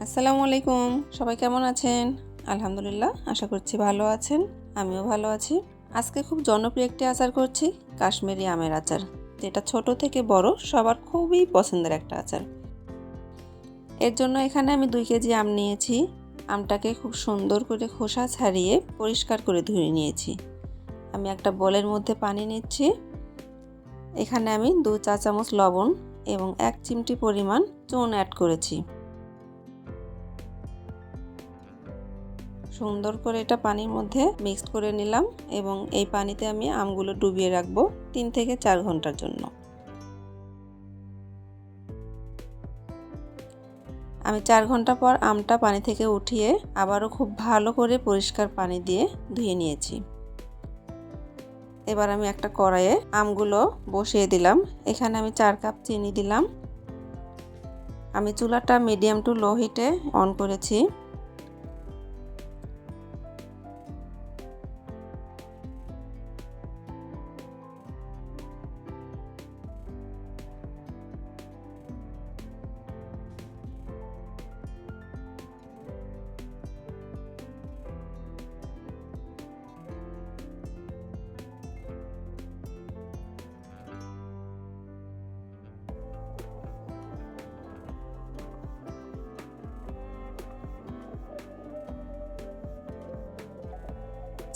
আসসালামু আলাইকুম। সবাই কেমন আছেন? আলহামদুলিল্লাহ, আশা করছি ভালো আছেন। আমিও ভালো আছি। আজকে খুব জনপ্রিয় একটি আচার করছি, কাশ্মীরি আমের আচার, যেটা ছোট থেকে বড় সবার খুবই পছন্দের একটা আচার। এর জন্য এখানে আমি 2 কেজি আম নিয়েছি। আমটাকে খুব সুন্দর করে খোসা ছাড়িয়ে পরিষ্কার করে ধুয়ে নিয়েছি। আমি একটা বোলের মধ্যে পানি নিচ্ছি। এখানে আমি 2 চা চামচ লবণ এবং 1 চিমটি পরিমাণ চুন অ্যাড করেছি। সুন্দর করে এটা পানির মধ্যে মিক্সড করে নিলাম এবং এই পানিতে আমি আমগুলো ডুবিয়ে রাখবো 3 থেকে 4 ঘন্টার জন্য। আমি 4 ঘন্টা পর আমটা পানি থেকে উঠিয়ে আবারও খুব ভালো করে পরিষ্কার পানি দিয়ে ধুয়ে নিয়েছি। এবার আমি একটা কড়াইয়ে আমগুলো বসিয়ে দিলাম। এখানে আমি 4 কাপ চিনি দিলাম। আমি চুলাটা মিডিয়াম টু লো হিটে অন করেছি।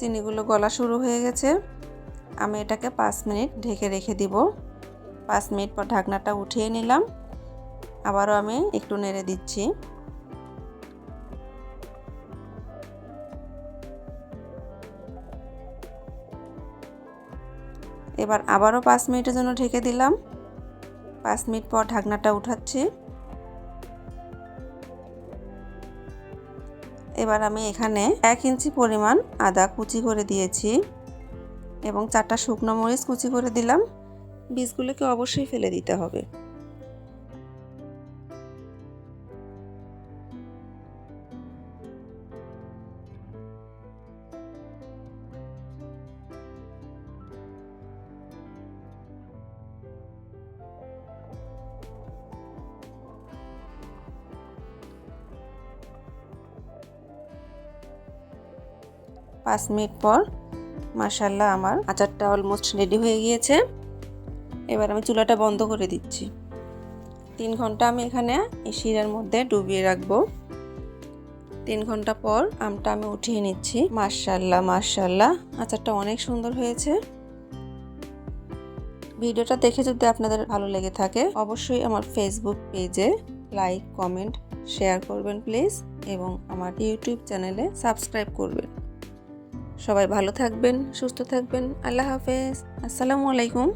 চিনিগুলো গলা শুরু হয়ে গেছে। আমি এটাকে 5 মিনিট ঢেকে রেখে দিব। 5 মিনিট পর ঢাকনাটা উঠিয়ে নিলাম। আবারও আমি একটু নেড়ে দিচ্ছি। এবার আবারও 5 মিনিটের জন্য ঢেকে দিলাম। 5 মিনিট পর ঢাকনাটা উঠাচ্ছি। এবার আমি এখানে 1 ইঞ্চি পরিমাণ আদা কুচি করে দিয়েছি এবং 4টা শুকনো মরিচ কুচি করে দিলাম। বীজগুলোকে অবশ্যই ফেলে দিতে হবে। পাঁচ মিনিট পর মাশাআল্লাহ আমার আচারটা অলমোস্ট রেডি হয়ে গিয়েছে। এবার আমি চুলাটা বন্ধ করে দিচ্ছি। 3 ঘন্টা আমি এখানে এই শিরার মধ্যে ডুবিয়ে রাখবো। 3 ঘন্টা পর আমটা আমি উঠিয়ে নিচ্ছি। মাশাআল্লাহ মাশাআল্লাহ, আচারটা অনেক সুন্দর হয়েছে। ভিডিওটা দেখে যদি আপনাদের ভালো লেগে থাকে অবশ্যই আমার ফেসবুক পেজে লাইক, কমেন্ট, শেয়ার করবেন প্লিজ এবং আমার ইউটিউব চ্যানেলে সাবস্ক্রাইব করবেন। সবাই ভালো থাকবেন, সুস্থ থাকবেন। আল্লাহ হাফেজ। আসসালামু আলাইকুম।